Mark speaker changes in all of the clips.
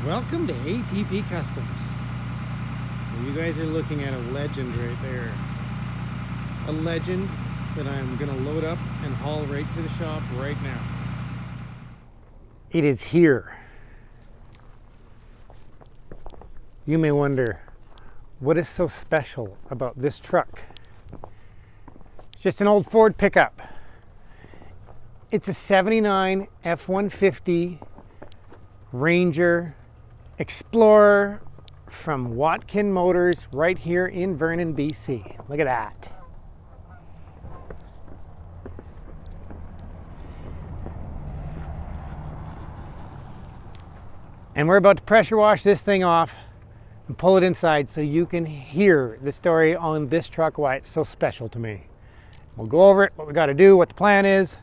Speaker 1: Welcome to ATP Customs. You guys are looking at a legend right there. A legend that I'm going to load up and haul right to the shop right now. It is here. You may wonder, what is so special about this truck? It's just an old Ford pickup. It's a 79 F-150 Ranger Explorer from Watkin Motors right here in Vernon, BC. Look at that. And we're about to pressure wash this thing off and pull it inside so you can hear the story on this truck, why it's so special to me. We'll go over it, what we got to do, what the plan is.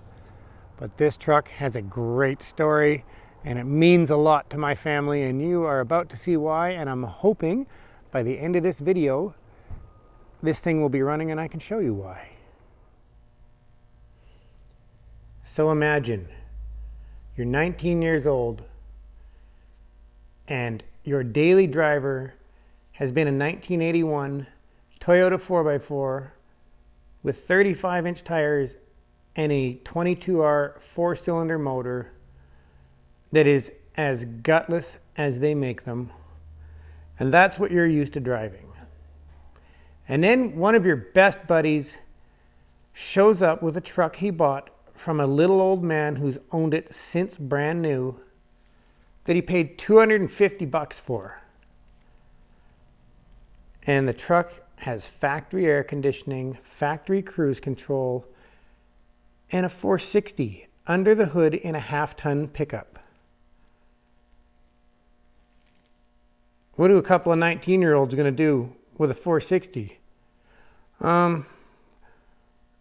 Speaker 1: But this truck has a great story and it means a lot to my family, and you are about to see why. And I'm hoping by the end of this video, this thing will be running and I can show you why. So imagine you're 19 years old and your daily driver has been a 1981 Toyota 4x4 with 35-inch tires and a 22R 4-cylinder motor that is as gutless as they make them. And that's what you're used to driving. And then one of your best buddies shows up with a truck he bought from a little old man who's owned it since brand new, that he paid $250 for. And the truck has factory air conditioning, factory cruise control, and a 460 under the hood in a half-ton pickup. What are a couple of 19-year-olds going to do with a 460? The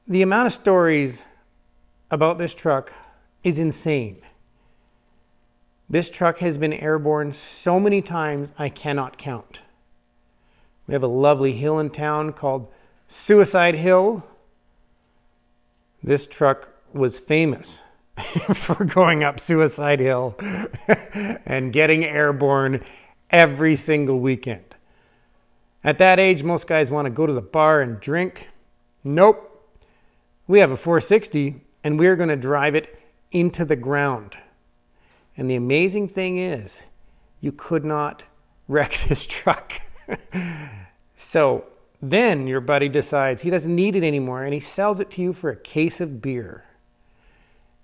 Speaker 1: amount of stories about this truck is insane. This truck has been airborne so many times I cannot count. We have a lovely hill in town called Suicide Hill. This truck was famous for going up Suicide Hill and getting airborne every single weekend. At that age, most guys want to go to the bar and drink. Nope. We have a 460 and we're going to drive it into the ground. And the amazing thing is, you could not wreck this truck. So then your buddy decides he doesn't need it anymore and he sells it to you for a case of beer.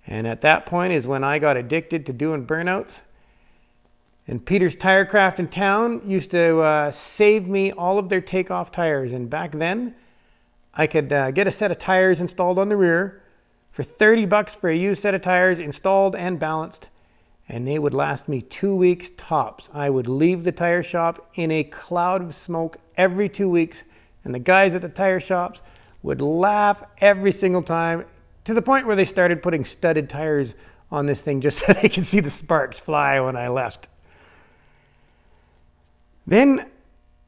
Speaker 1: And at that point is when I got addicted to doing burnouts. And Peter's Tire Craft in town used to save me all of their takeoff tires. And back then, I could get a set of tires installed on the rear for $30 for a used set of tires installed and balanced. And they would last me 2 weeks tops. I would leave the tire shop in a cloud of smoke every 2 weeks. And the guys at the tire shops would laugh every single time, to the point where they started putting studded tires on this thing just so they could see the sparks fly when I left. Then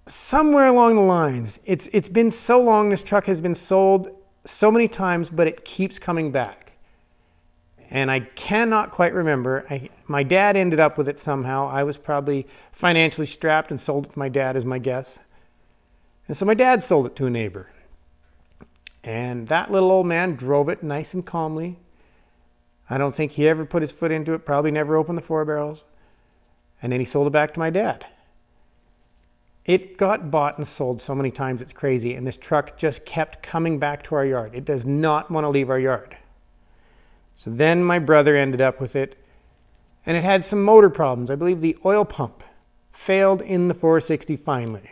Speaker 1: somewhere along the lines, it's been so long, this truck has been sold so many times, but it keeps coming back. And I cannot quite remember. My dad ended up with it somehow. I was probably financially strapped and sold it to my dad as my guess. And so my dad sold it to a neighbor. And that little old man drove it nice and calmly. I don't think he ever put his foot into it, probably never opened the 4 barrels. And then he sold it back to my dad. It got bought and sold so many times it's crazy, and this truck just kept coming back to our yard. It does not want to leave our yard. So then my brother ended up with it, and it had some motor problems. I believe the oil pump failed in the 460 finally.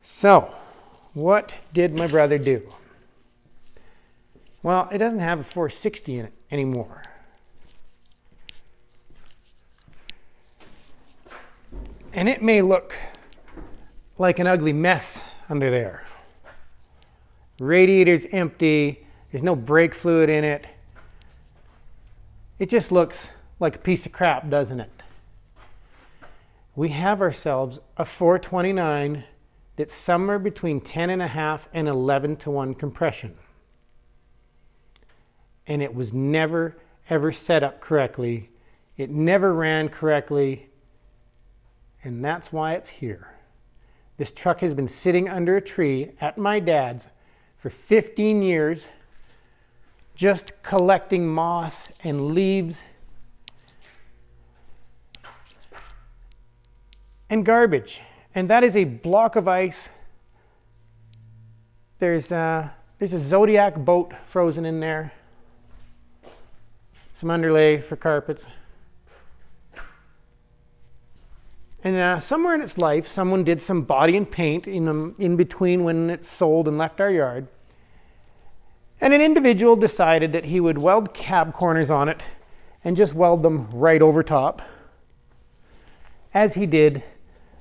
Speaker 1: So, what did my brother do? Well, it doesn't have a 460 in it anymore. And it may look like an ugly mess under there. Radiator's empty. There's no brake fluid in it. It just looks like a piece of crap, doesn't it? We have ourselves a 429 that's somewhere between 10.5 and 11-to-1 compression. And it was never, ever set up correctly It never ran correctly, and that's why it's here. This truck has been sitting under a tree at my dad's for 15 years, just collecting moss and leaves and garbage. And that is a block of ice. There's a Zodiac boat frozen in there. Some underlay for carpets. And somewhere in its life, someone did some body and paint in between when it sold and left our yard. And an individual decided that he would weld cab corners on it and just weld them right over top, as he did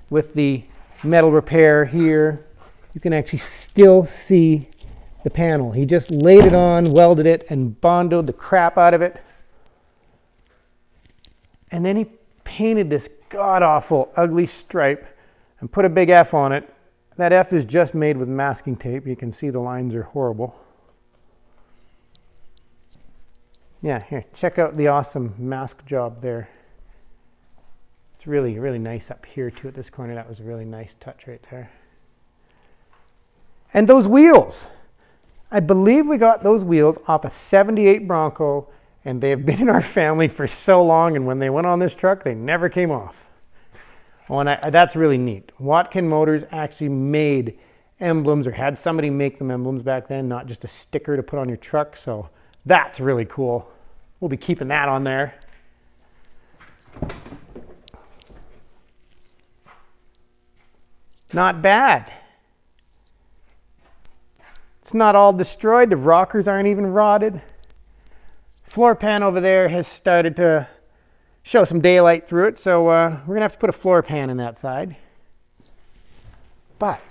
Speaker 1: with the metal repair here. You can actually still see the panel. He just laid it on, welded it, and bondoed the crap out of it. And then he painted this god-awful, ugly stripe and put a big F on it. That F is just made with masking tape. You can see the lines are horrible. Yeah, here, check out the awesome mask job there. It's really, really nice up here too at this corner. That was a really nice touch right there. And those wheels. I believe we got those wheels off a 78 Bronco, and they have been in our family for so long, and when they went on this truck, they never came off. Oh, and that's really neat. Watkin Motors actually made emblems, or had somebody make them emblems back then, not just a sticker to put on your truck, so that's really cool. We'll be keeping that on there. Not bad. It's not all destroyed. The rockers aren't even rotted. Floor pan over there has started to show some daylight through it, so we're going to have to put a floor pan in that side. But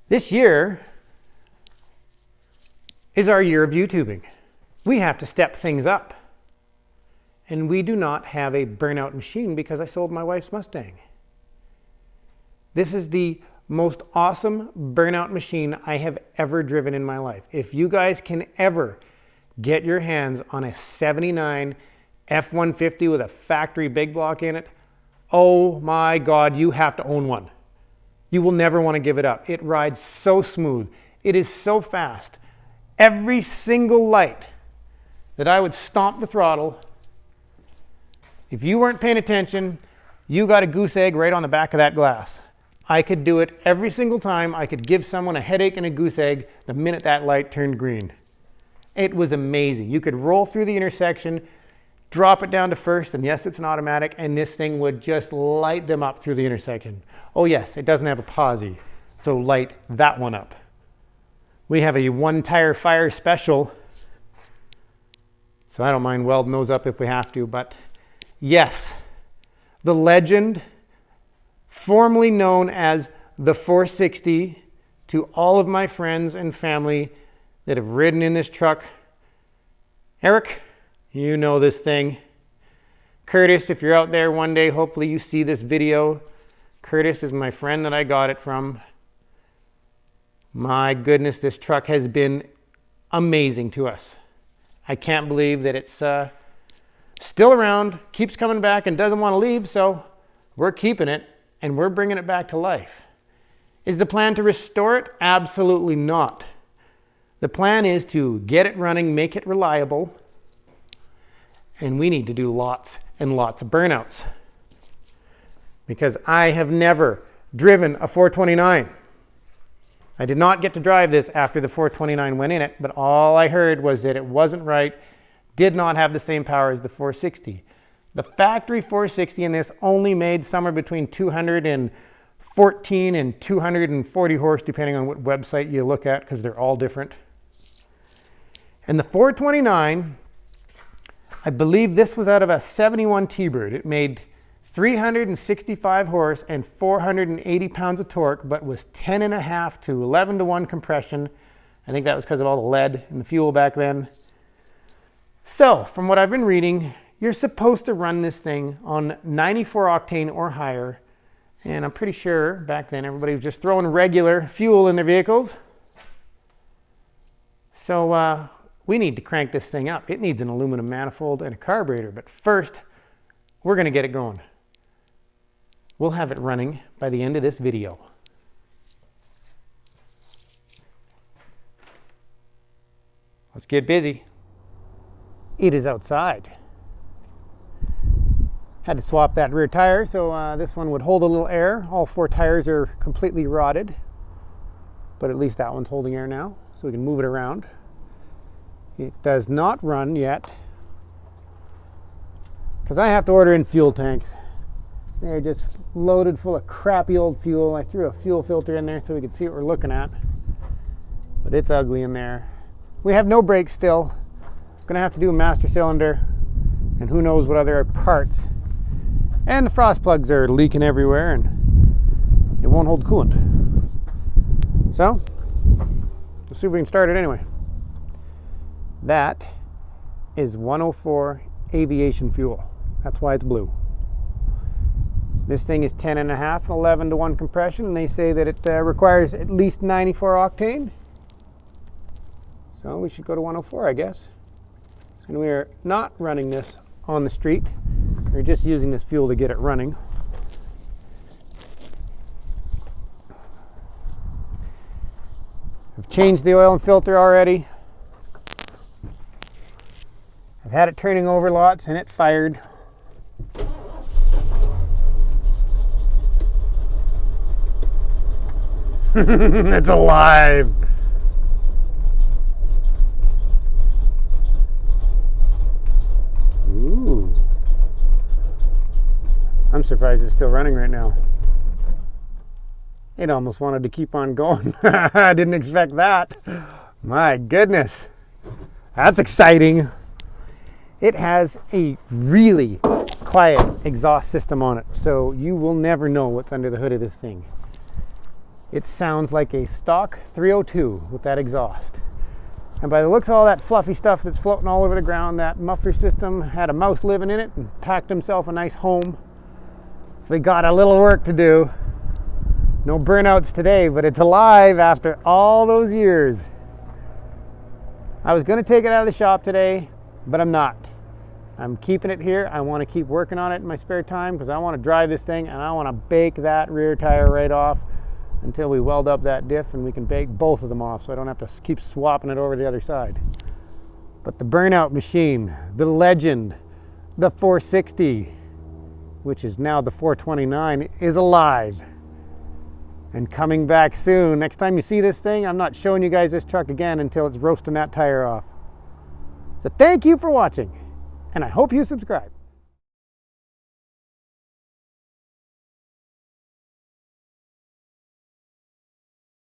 Speaker 1: this year is our year of YouTubing. We have to step things up. And we do not have a burnout machine because I sold my wife's Mustang. This is the most awesome burnout machine I have ever driven in my life. If you guys can ever get your hands on a 79 F-150 with a factory big block in it, oh my God, you have to own one. You will never want to give it up. It rides so smooth. It is so fast. Every single light that I would stomp the throttle, if you weren't paying attention, you got a goose egg right on the back of that glass. I could do it every single time. I could give someone a headache and a goose egg the minute that light turned green. It was amazing. You could roll through the intersection, drop it down to first, and yes, it's an automatic, and this thing would just light them up through the intersection. Oh yes, it doesn't have a posi, so light that one up. We have a one tire fire special, so I don't mind welding those up if we have to, but yes, the legend, formerly known as the 460, to all of my friends and family that have ridden in this truck. Eric, you know this thing. Curtis, if you're out there one day, hopefully you see this video. Curtis is my friend that I got it from. My goodness, this truck has been amazing to us. I can't believe that it's still around, keeps coming back, and doesn't want to leave, so we're keeping it. And we're bringing it back to life. Is the plan to restore it? Absolutely not. The plan is to get it running, make it reliable, and we need to do lots and lots of burnouts. Because I have never driven a 429. I did not get to drive this after the 429 went in it, but all I heard was that it wasn't right, did not have the same power as the 460. The factory 460 in this only made somewhere between 214 and 240 horse, depending on what website you look at, because they're all different. And the 429, I believe this was out of a 71 T-Bird. It made 365 horse and 480 pounds of torque, but was 10.5 to 11 to 1 compression. I think that was because of all the lead in the fuel back then. So, from what I've been reading, you're supposed to run this thing on 94 octane or higher. And I'm pretty sure back then everybody was just throwing regular fuel in their vehicles. So we need to crank this thing up. It needs an aluminum manifold and a carburetor, but first, we're going to get it going. We'll have it running by the end of this video. Let's get busy. It is outside. Had to swap that rear tire, so this one would hold a little air. All 4 tires are completely rotted, but at least that one's holding air now, so we can move it around. It does not run yet, because I have to order in fuel tanks. They're just loaded full of crappy old fuel. I threw a fuel filter in there so we could see what we're looking at, but it's ugly in there. We have no brakes still. Gonna have to do a master cylinder, and who knows what other parts. And the frost plugs are leaking everywhere, and it won't hold coolant. So, let's see if we can start it anyway. That is 104 aviation fuel. That's why it's blue. This thing is 10.5, 11 to 1 compression, and they say that it requires at least 94 octane. So we should go to 104, I guess. And we are not running this on the street. We're just using this fuel to get it running. I've changed the oil and filter already. I've had it turning over lots and it fired. It's alive. Ooh. I'm surprised it's still running right now. It almost wanted to keep on going. I didn't expect that. My goodness. That's exciting. It has a really quiet exhaust system on it, so you will never know what's under the hood of this thing. It sounds like a stock 302 with that exhaust. And by the looks of all that fluffy stuff that's floating all over the ground, that muffler system had a mouse living in it and packed himself a nice home. So we got a little work to do. No burnouts today, but it's alive after all those years. I was going to take it out of the shop today, but I'm not. I'm keeping it here. I want to keep working on it in my spare time because I want to drive this thing and I want to bake that rear tire right off until we weld up that diff and we can bake both of them off so I don't have to keep swapping it over the other side. But the burnout machine, the legend, the 460, which is now the 429, is alive and coming back soon. Next time you see this thing, I'm not showing you guys this truck again until it's roasting that tire off. So thank you for watching, and I hope you subscribe.